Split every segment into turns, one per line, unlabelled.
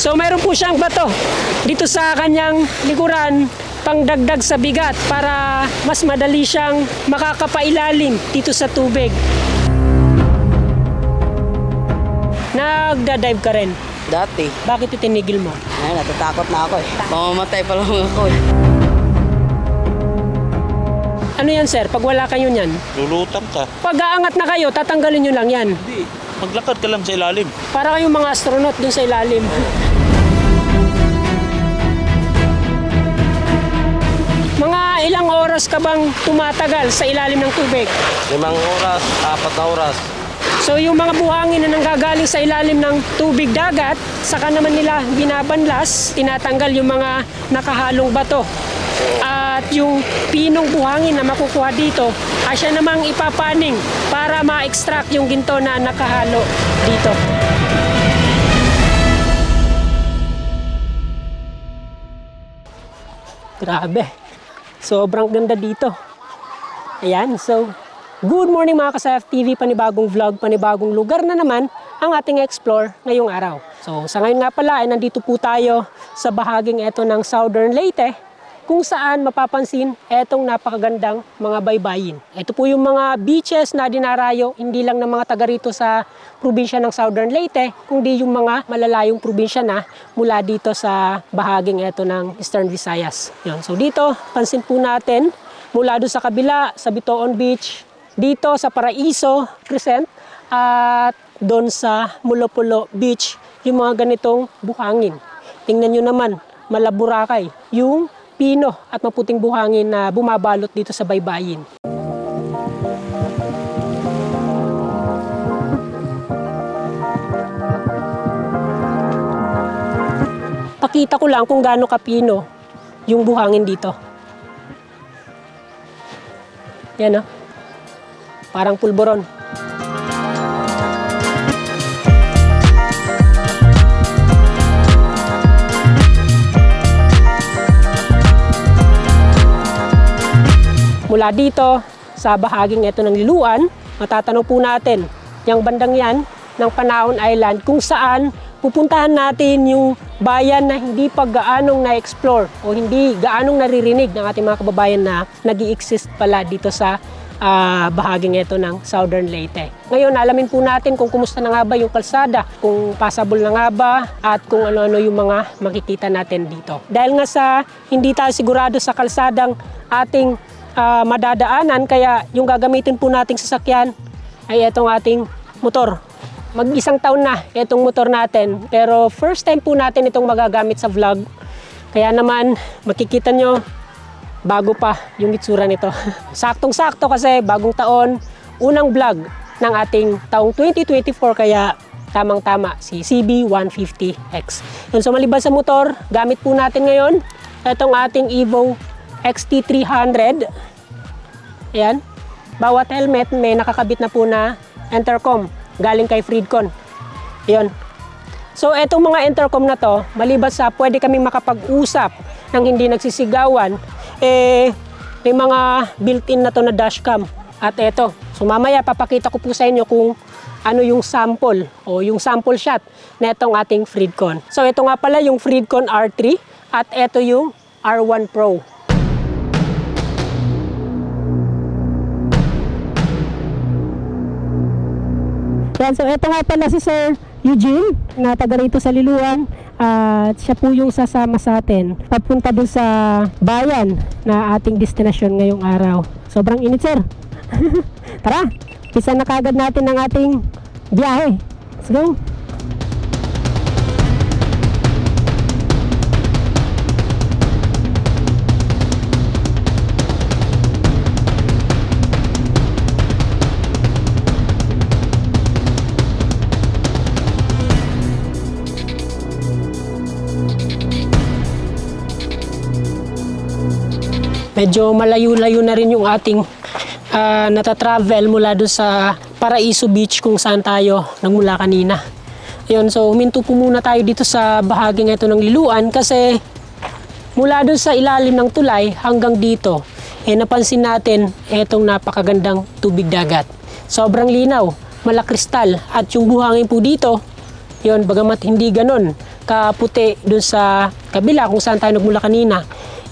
So mayroon po siyang bato dito sa kanyang likuran, pangdagdag sa bigat para mas madali siyang makakapailalim dito sa tubig. Nagda-dive ka rin?
Dati.
Bakit itinigil mo?
Ay, natatakot na ako eh. Mamamatay pa lang ako eh.
Ano yan sir? Pag wala kayo niyan?
Lulutang ka.
Pag aangat na kayo, tatanggalin nyo lang yan.
Hindi. Maglakad ka lang sa ilalim.
Para kayong mga astronaut dun sa ilalim. Mga ilang oras ka bang tumatagal sa ilalim ng tubig?
5 oras, 4 na oras.
So yung mga buhangin na nanggagaling sa ilalim ng tubig dagat, saka naman nila binabanlas, tinatanggal yung mga nakahalong bato. At yung pinong buhangin na makukuha dito, siya namang ipapaning para ma-extract yung ginto na nakahalo dito. Grabe. Sobrang ganda dito. Ayan, so good morning mga ka-Sayaf TV, panibagong vlog, panibagong lugar na naman ang ating explore ngayong araw. So sa ngayon nga pala ay nandito po tayo sa bahaging ito ng Southern Leyte, kung saan mapapansin etong napakagandang mga baybayin. Ito po yung mga beaches na dinarayo, hindi lang ng mga taga rito sa probinsya ng Southern Leyte, kundi yung mga malalayong probinsya na mula dito sa bahaging ito ng Eastern Visayas. Yun. So dito, pansin po natin, mula doon sa kabila, sa Bitoon Beach, dito sa Paraiso Crescent, at doon sa Mulopulo Beach, yung mga ganitong buhangin. Tingnan nyo naman, malaburakay yung pino at maputing buhangin na bumabalot dito sa baybayin. Pakita ko lang kung gaano kapino yung buhangin dito. Yan o. Parang pulboron. Mula dito sa bahaging ito ng Liloan, matatanong po natin yung bandang yan ng Panaon Island kung saan pupuntahan natin yung bayan na hindi pa gaanong na-explore o hindi gaanong naririnig ng ating mga kababayan na nag-i-exist pala dito sa bahaging ito ng Southern Leyte. Ngayon, alamin po natin kung kumusta na nga ba yung kalsada, kung passable na nga ba, at kung ano-ano yung mga makikita natin dito. Dahil nga sa hindi tayo sigurado sa kalsadang ating madadaanan, kaya yung gagamitin po nating sasakyan ay itong ating motor. Mag-isang taon na itong motor natin, pero first time po natin itong magagamit sa vlog. Kaya naman makikita nyo, bago pa yung itsura nito. Saktong-sakto kasi bagong taon, unang vlog ng ating taong 2024, kaya tamang-tama si CB150X. So maliban sa motor, gamit po natin ngayon itong ating Evo XT300. Ayan. Bawat helmet may nakakabit na po na intercom galing kay Freedcon. Ayan. So etong mga intercom na to, maliban sa pwede kaming makapag-usap ng hindi nagsisigawan, may mga built-in na to na dashcam. At eto, so mamaya papakita ko po sa inyo kung ano yung sample o yung sample shot na itong ating Freedcon. So ito nga pala yung Freedcon R3 at ito yung R1 Pro. Yan, so ito nga pala si Sir Eugene na taga rito sa Liloan, at siya po yung sasama sa atin papunta doon sa bayan na ating destinasyon ngayong araw. Sobrang init, sir. Tara, pisa na kagad natin ang ating biyahe. Let's go. Medyo malayo-layo na rin yung ating natatravel mula doon sa Paraiso Beach kung saan tayo nagmula kanina. Ayun, so huminto po muna tayo dito sa bahaging ito ng Liloan kasi mula doon sa ilalim ng tulay hanggang dito, napansin natin itong napakagandang tubig dagat. Sobrang linaw, malakristal, at yung buhangin po dito, yun, bagamat hindi ganon kaputi dun sa kabila kung saan tayo nagmula kanina,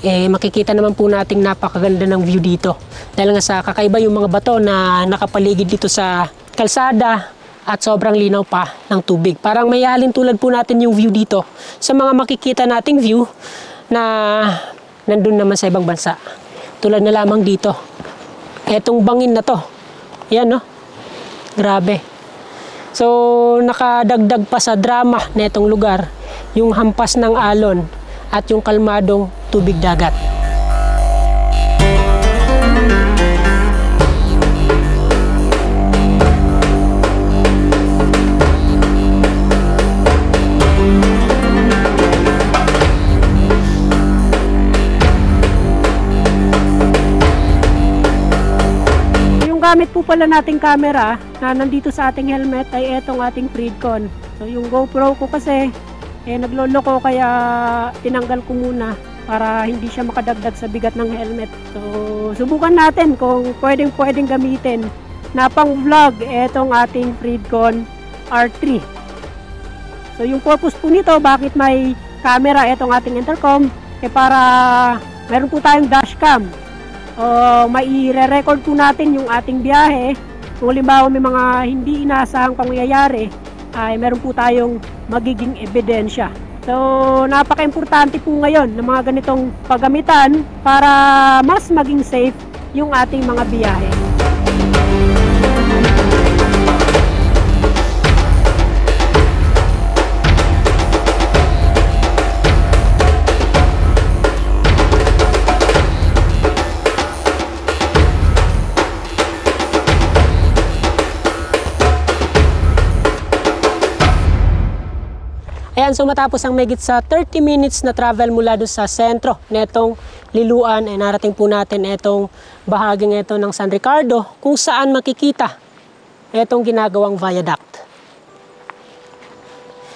makikita naman po nating napakaganda ng view dito. Dahil nga sa kakaiba yung mga bato na nakapaligid dito sa kalsada at sobrang linaw pa ng tubig. Parang may halin tulad po natin yung view dito sa mga makikita nating view na nandun naman sa ibang bansa. Tulad na lamang dito. Etong bangin na to. Yan, no? Grabe. So, nakadagdag pa sa drama na itong lugar, yung hampas ng alon at yung kalmadong tubig dagat. Gamit po pala nating camera na nandito sa ating helmet ay etong ating Freedcon. So yung GoPro ko kasi nagloloko kaya tinanggal ko muna para hindi siya makadagdag sa bigat ng helmet. So subukan natin kung pwedeng gamitin na pang vlog etong ating Freedcon R3. So yung purpose po nito, bakit may camera etong ating intercom, para meron po tayong dashcam. May re-record po natin yung ating biyahe. Kung halimbawa may mga hindi inaasahang pangyayari, ay meron po tayong magiging ebidensya. So, napaka-importante po ngayon ng mga ganitong paggamitan para mas maging safe yung ating mga biyahe. Ayan, so matapos ang megit sa 30 minutes na travel mula doon sa sentro netong Liloan, ay narating po natin itong bahaging ito ng San Ricardo kung saan makikita itong ginagawang viaduct.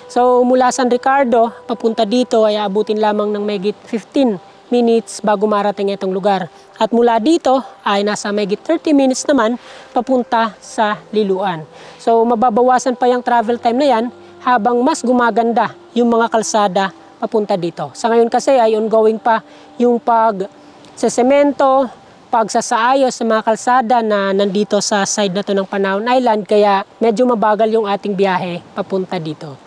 So mula San Ricardo papunta dito ay abutin lamang ng megit 15 minutes bago marating itong lugar. At mula dito ay nasa megit 30 minutes naman papunta sa Liloan. So mababawasan pa yung travel time na yan habang mas gumaganda yung mga kalsada papunta dito. Sa ngayon kasi ay ongoing pa yung pag-sesemento, pagsasaayos sa mga kalsada na nandito sa side na to ng Panaon Island, kaya medyo mabagal yung ating biyahe papunta dito.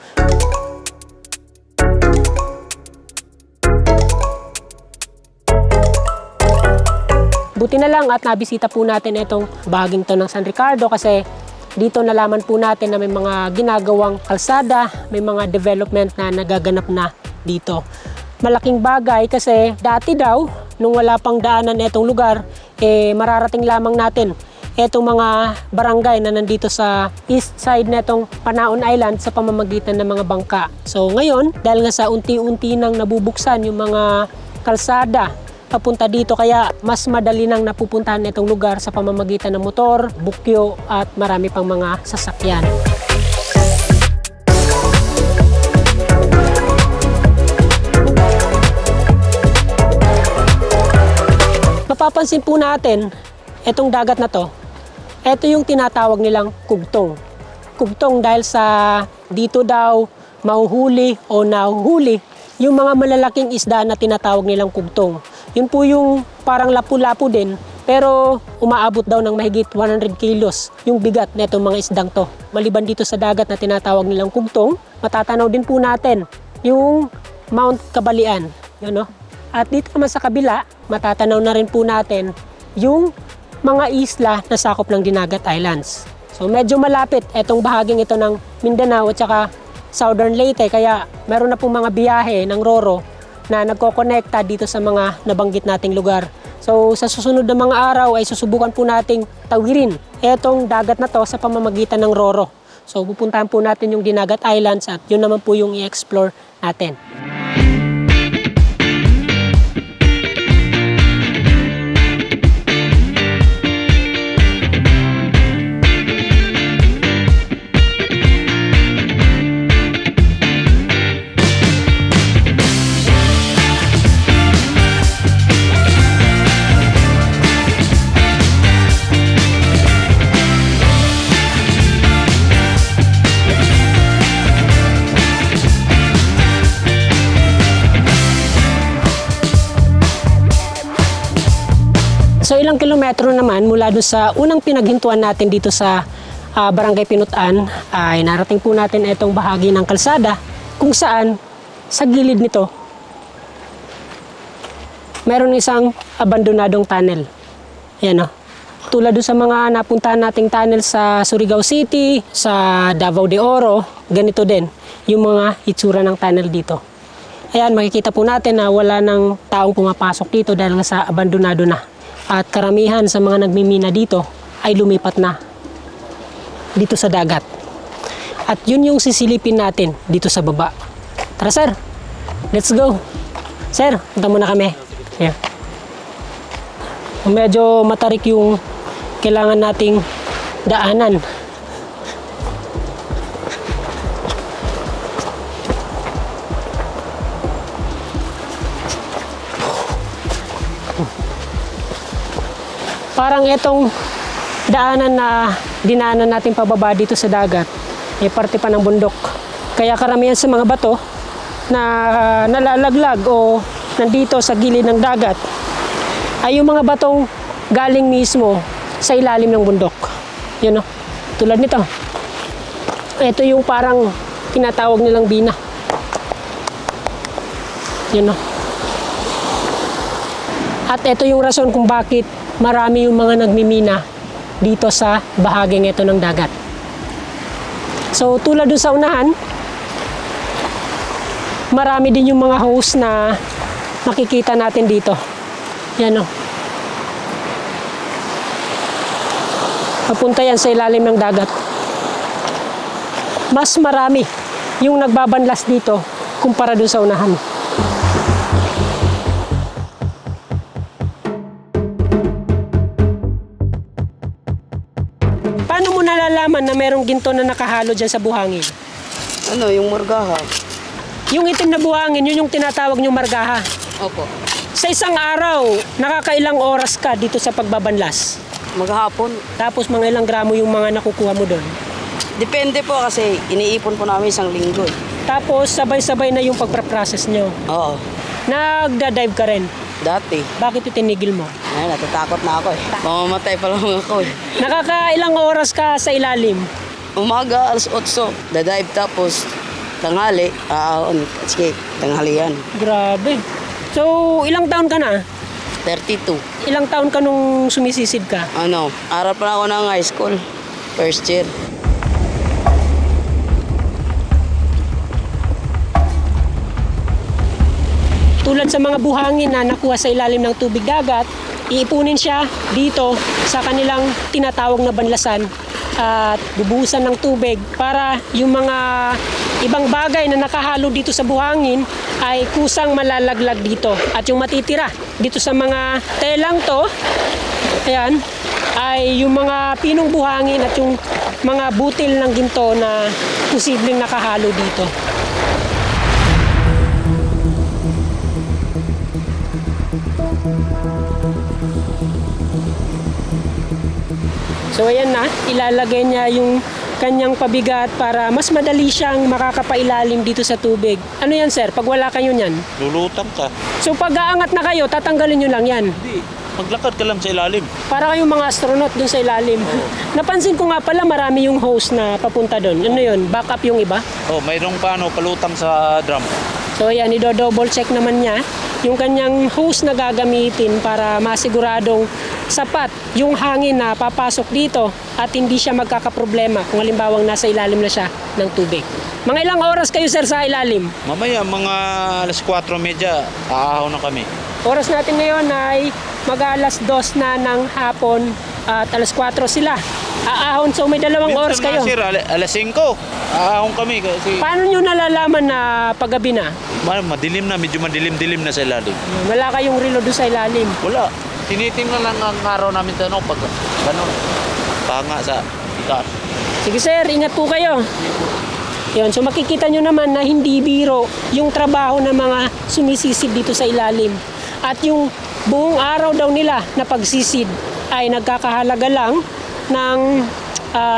Buti na lang at nabisita po natin itong bahaging to ng San Ricardo kasi dito nalaman po natin na may mga ginagawang kalsada, may mga development na nagaganap na dito. Malaking bagay kasi dati daw, nung wala pang daanan itong lugar, mararating lamang natin itong mga barangay na nandito sa east side netong Panaon Island sa pamamagitan ng mga bangka. So ngayon, dahil nga sa unti-unti nang nabubuksan yung mga kalsada papunta dito, kaya mas madali nang napupuntahan itong lugar sa pamamagitan ng motor, bukyo at marami pang mga sasakyan. Mapapansin po natin itong dagat na to, ito yung tinatawag nilang kugtong. Kugtong dahil sa dito daw mahuhuli o nahuhuli yung mga malalaking isda na tinatawag nilang kugtong. Yun po yung parang lapu-lapu din, pero umaabot daw ng mahigit 100 kilos yung bigat na itong mga isdang to. Maliban dito sa dagat na tinatawag nilang kugtong, matatanaw din po natin yung Mount Kabalian. Yun, no? At dito naman sa kabila, matatanaw na rin po natin yung mga isla na sakop ng Dinagat Islands. So medyo malapit itong bahaging ito ng Mindanao at saka Southern Leyte, kaya meron na pong mga biyahe ng Roro na nagko-connecta dito sa mga nabanggit nating lugar. So sa susunod na mga araw ay susubukan po nating tawirin etong dagat na to sa pamamagitan ng Roro. So pupuntahan po natin yung Dinagat Islands at yun naman po yung i-explore natin. So ilang kilometro naman mula doon sa unang pinaghintuan natin dito sa Barangay Pinutan ay narating po natin itong bahagi ng kalsada kung saan sa gilid nito meron isang abandonadong tunnel. Yan o. Tulad doon sa mga napuntahan nating tunnel sa Surigao City, sa Davao de Oro, ganito din yung mga itsura ng tunnel dito. Ayan, makikita po natin na wala ng taong pumapasok dito dahil sa abandonado na. At karamihan sa mga nagmimina dito ay lumipat na dito sa dagat. At yun yung sisilipin natin dito sa baba. Tara sir, let's go. Sir, punta muna kami. Ayan. Medyo matarik yung kailangan nating daanan. Parang itong daanan na dinaanan natin pababa dito sa dagat ay parte pa ng bundok. Kaya karamihan sa mga bato na nalalaglag o nandito sa gilid ng dagat ay yung mga batong galing mismo sa ilalim ng bundok. Yun o, tulad nito. Ito yung parang tinatawag nilang bina. Yun o. At ito yung rason kung bakit marami yung mga nagmimina dito sa bahaging ito ng dagat. So tulad dun sa unahan, marami din yung mga host na makikita natin dito. Yan o. Papunta yan sa ilalim ng dagat. Mas marami yung nagbabanlas dito kumpara dun sa unahan. Paano mo nalalaman na merong ginto na nakahalo dyan sa buhangin?
Ano, yung margaha.
Yung itim na buhangin, yun yung tinatawag niyong margaha.
Opo.
Sa isang araw, nakakailang oras ka dito sa pagbabanlas?
Maghapon.
Tapos mga ilang gramo yung mga nakukuha mo doon?
Depende po kasi iniipon po namin isang linggo.
Tapos sabay-sabay na yung pagpaprocess nyo.
Oo.
Nagda-dive ka rin.
Dati.
Bakit itinigil mo?
Ay, natatakot na ako eh. Mamamatay pa lang ako eh.
Nakakailang oras ka sa ilalim?
Umaga, alas 8. Dadive tapos tanghali. Sige, tanghalian.
Grabe. So, ilang taon ka na?
32.
Ilang taon ka nung sumisisid ka?
Ano, aral pa ako ng high school. First year.
Tulad sa mga buhangin na nakuha sa ilalim ng tubig dagat, iipunin siya dito sa kanilang tinatawag na banlasan at bubuhusan ng tubig para yung mga ibang bagay na nakahalo dito sa buhangin ay kusang malalaglag dito. At yung matitira dito sa mga telang to, ayan, ay yung mga pinong buhangin at yung mga butil ng ginto na posibleng nakahalo dito. So ayan na, ilalagay niya yung kanyang pabigat para mas madali siyang makakapailalim dito sa tubig. Ano yan sir, pag wala kayo niyan?
Lulutang ka.
So pag aangat na kayo, tatanggalin nyo lang yan.
Hindi. Maglakad ka lang sa ilalim.
Para kayong mga astronaut dun sa ilalim. Napansin ko nga pala marami yung hose na papunta dun. Ano yun, back up yung iba?
Oh, mayroong palutang sa drum.
So ayan, i-double check naman niya yung kanyang hose na gagamitin para masiguradong sapat yung hangin na papasok dito at hindi siya magkakaproblema kung halimbawang nasa ilalim na siya ng tubig. Mga ilang oras kayo sir sa ilalim?
Mamaya, mga alas 4:30, aahaw na kami.
Oras natin ngayon ay mag-alas 2 na ng hapon at alas 4 sila. Aahon, so may dalawang oras kayo.
Sir, alas 5, aahon kami kasi
Paano nyo nalalaman na paggabi na?
madilim na, medyo madilim-dilim na sa ilalim.
Wala kayong relo doon sa ilalim.
Wala. Tinitingnan lang ang araw namin sa pag gano'n, tanga sa itaas.
Sige sir, ingat po kayo. Yun, so makikita nyo naman na hindi biro yung trabaho ng mga sumisisid dito sa ilalim. At yung buong araw daw nila na pagsisid ay nagkakahalaga lang ng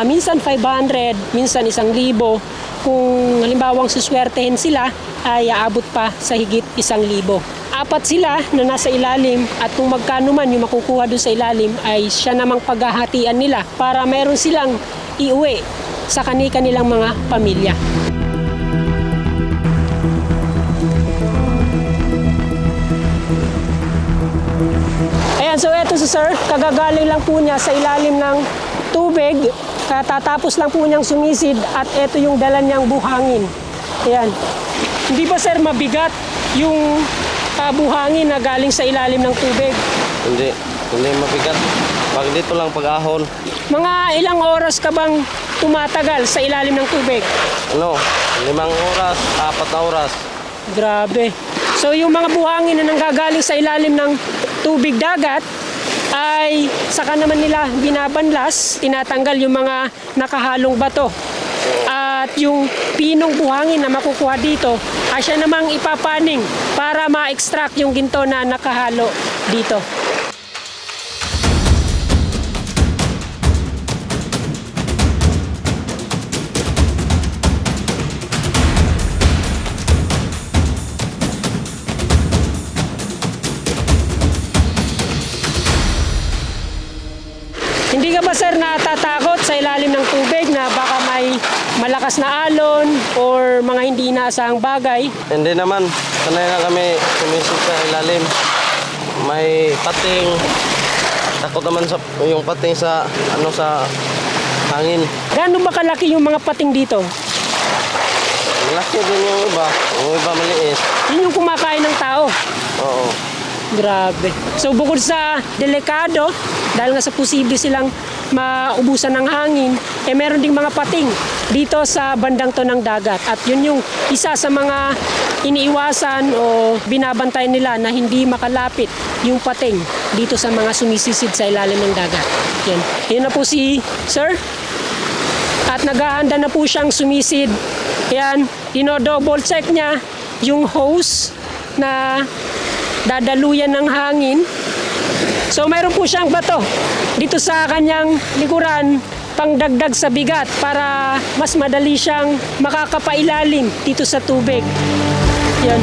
minsan 500, minsan 1,000. Kung halimbawang suswertehin sila ay aabot pa sa higit 1,000. apat sila na nasa ilalim at kung magkano man yung makukuha doon sa ilalim ay siya namang paghahatian nila para meron silang iuwi sa kanilang mga pamilya. Ayan, so eto si sir, kagagaling lang po niya sa ilalim ng tubig, katatapos lang po niyang sumisid at eto yung dala niyang buhangin. Ayan. Hindi ba sir mabigat yung buhangin na galing sa ilalim ng tubig?
Hindi mabigat. Pag dito lang pag-ahon.
Mga ilang oras ka bang tumatagal sa ilalim ng tubig?
5 oras, 4 na oras.
Grabe. So yung mga buhangin na nanggagaling sa ilalim ng tubig dagat ay saka naman nila binabanlas, tinatanggal yung mga nakahalong bato. At yung pinong buhangin na makukuha dito ay siya namang ipapaning para ma-extract yung ginto na nakahalo dito. Hindi ka ba sir natatakot sa ilalim ng tubig na baka may malakas na alon or mga hindi inaasahang bagay?
Hindi naman. Sanay na kami sumisip sa ilalim. May pating. Takot naman sa yung pating sa sa hangin.
Gaano ba kalaki yung mga pating dito?
Malaki din yung iba. Yung iba maliit.
Yun yung kumakain ng tao.
Oo.
Grabe. So bukod sa delikado, dahil nga sa posible silang maubusan ng hangin, meron ding mga pating dito sa bandang to ng dagat. At yun yung isa sa mga iniiwasan o binabantay nila na hindi makalapit yung pating dito sa mga sumisisid sa ilalim ng dagat. Yan. Yan na po si sir. At naghahanda na po siyang sumisid. Yan. Dino-double check niya yung hose na dadaluyan ng hangin. So mayroon po siyang bato dito sa kanyang likuran pangdagdag sa bigat para mas madali siyang makakapailalim dito sa tubig. Yan.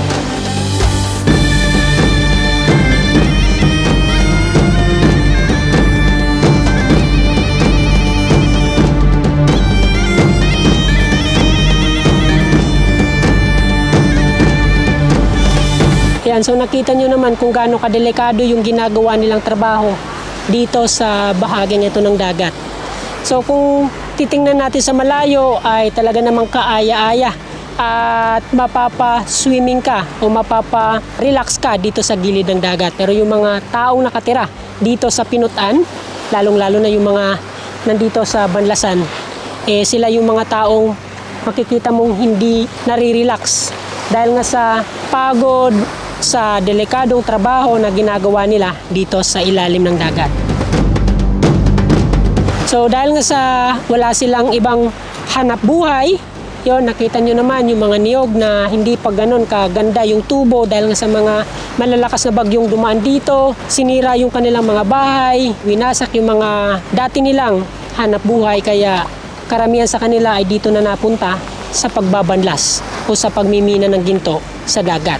Yan, so nakita nyo naman kung gaano kadelikado yung ginagawa nilang trabaho dito sa bahaging ito ng dagat. So kung titingnan natin sa malayo ay talaga namang kaaya-aya at mapapa-swimming ka o mapapa-relax ka dito sa gilid ng dagat. Pero yung mga taong nakatira dito sa Pinutan, lalong-lalo na yung mga nandito sa Banlasan, sila yung mga taong makikita mong hindi nare-relax dahil nga sa pagod, sa delikadong trabaho na ginagawa nila dito sa ilalim ng dagat. So dahil nga sa wala silang ibang hanap buhay, yon nakita nyo naman yung mga niyog na hindi pa ganon kaganda yung tubo dahil nga sa mga malalakas na bagyong dumaan dito, sinira yung kanilang mga bahay, winasak yung mga dati nilang hanap buhay, kaya karamihan sa kanila ay dito na napunta sa pagbabanlas o sa pagmimina ng ginto sa dagat.